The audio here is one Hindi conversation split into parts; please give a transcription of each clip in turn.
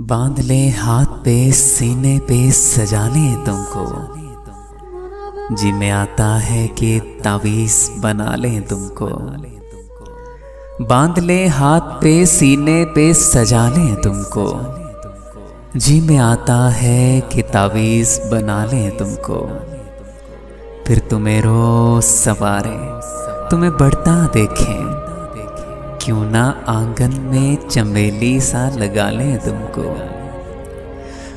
बांध ले हाथ पे सीने पे सजा ले तुमको। जी में आता है कि तावीज़ बना ले तुमको। बांध ले हाथ पे सीने पे सजा ले तुमको। जी में आता है कि तावीज़ बना ले तुमको। फिर तुम्हें रोज सवारे तुम्हें बढ़ता देखें। क्यों ना आंगन में चमेली सा लगा ले तुमको।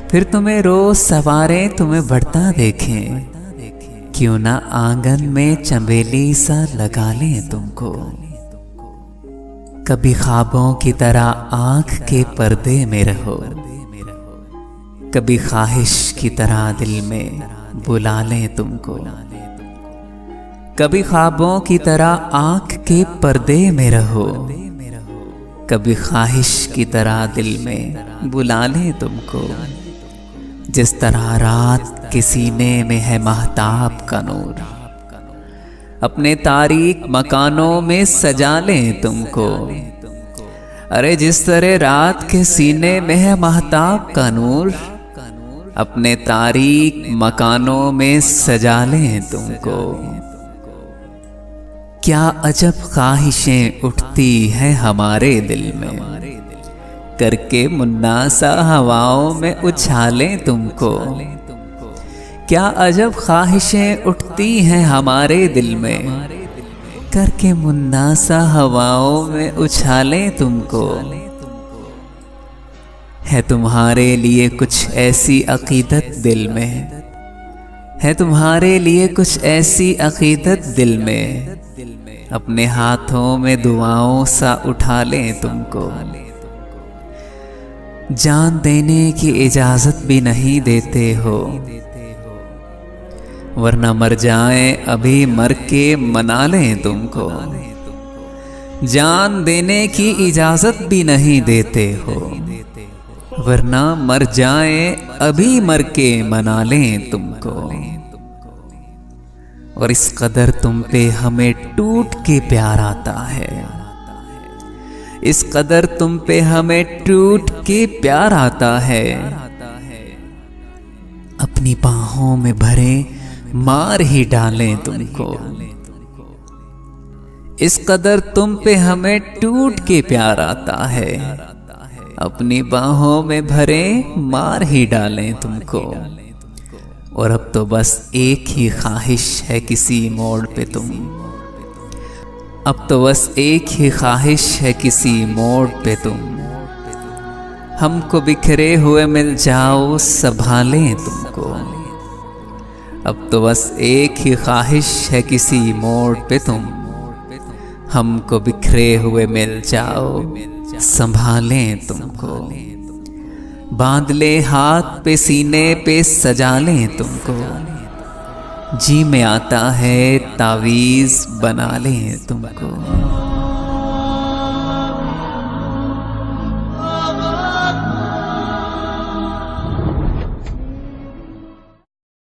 फिर तुम्हें रोज सवारे तुम्हें बढ़ता देखें। क्यों ना आंगन में चमेली सा लगा ले तुमको। कभी ख्वाबों की तरह आंख के पर्दे में रहो। कभी ख्वाहिश की तरह दिल में बुला ले तुमको। कभी ख्वाबों की तरह आंख के पर्दे में रहो। कभी ख्वाहिश की तरह दिल में बुला ले तुमको। जिस तरह रात के सीने में है महताब का नूर, अपने तारीक मकानों में सजा ले तुमको। अरे जिस तरह रात के सीने में है महताब का नूर, अपने तारीक मकानों में सजा ले तुमको। क्या अजब ख्वाहिशें उठती हैं हमारे दिल में, करके मुन्ना सा हवाओं में उछालें तुमको। क्या अजब ख्वाहिशें उठती हैं हमारे दिल में, करके मुन्ना सा हवाओं में उछालें तुमको। है तुम्हारे लिए कुछ ऐसी अकीदत दिल में, है तुम्हारे लिए कुछ ऐसी अकीदत दिल में। अपने हाथों में दुआओं सा उठा लें तुमको। जान देने की इजाजत भी नहीं देते हो, वरना मर जाएं अभी मर के मना लें तुमको। जान देने की इजाजत भी नहीं देते हो, वरना मर जाएं अभी मर के मना लें तुमको। और इस कदर तुम पे हमें टूट के प्यार आता है, इस कदर तुम पे हमें टूट के प्यार आता है। अपनी बाहों में भरे मार ही डालें तुमको। इस कदर तुम पे हमें टूट के प्यार आता है। अपनी बाहों में भरे मार ही डालें तुमको। और अब तो बस एक ही ख्वाहिश है किसी मोड़ पे तुम, अब तो बस एक ही ख्वाहिश है किसी मोड़ पे तुम। हमको बिखरे हुए मिल जाओ संभालें तुमको। अब तो बस एक ही ख्वाहिश है किसी मोड़ पे तुम। हमको बिखरे हुए मिल जाओ संभालें तुमको। बांध ले हाथ पे सीने पे सजा लें तुमको। जी में आता है तावीज़ बना लें तुमको।